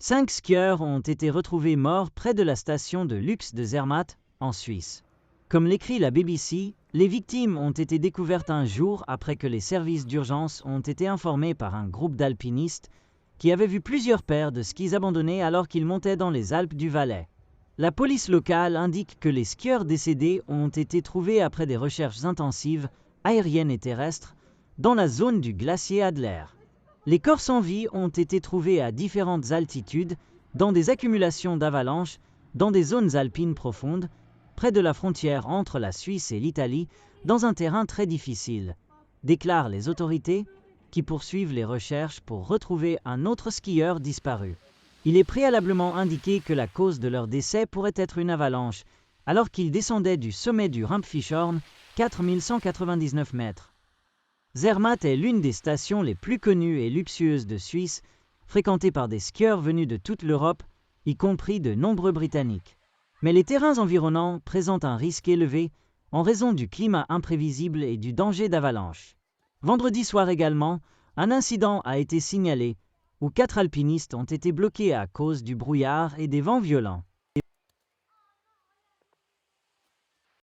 5 skieurs ont été retrouvés morts près de la station de luxe de Zermatt, en Suisse. Comme l'écrit la BBC, les victimes ont été découvertes un jour après que les services d'urgence ont été informés par un groupe d'alpinistes qui avaient vu plusieurs paires de skis abandonnés alors qu'ils montaient dans les Alpes du Valais. La police locale indique que les skieurs décédés ont été trouvés après des recherches intensives, aériennes et terrestres, dans la zone du glacier Adler. Les corps sans vie ont été trouvés à différentes altitudes, dans des accumulations d'avalanches, dans des zones alpines profondes, près de la frontière entre la Suisse et l'Italie, dans un terrain très difficile, déclarent les autorités, qui poursuivent les recherches pour retrouver un autre skieur disparu. Il est préalablement indiqué que la cause de leur décès pourrait être une avalanche, alors qu'ils descendaient du sommet du Rumpfischhorn, 4199 mètres. Zermatt est l'une des stations les plus connues et luxueuses de Suisse, fréquentée par des skieurs venus de toute l'Europe, y compris de nombreux Britanniques. Mais les terrains environnants présentent un risque élevé en raison du climat imprévisible et du danger d'avalanche. Vendredi soir également, un incident a été signalé où 4 alpinistes ont été bloqués à cause du brouillard et des vents violents.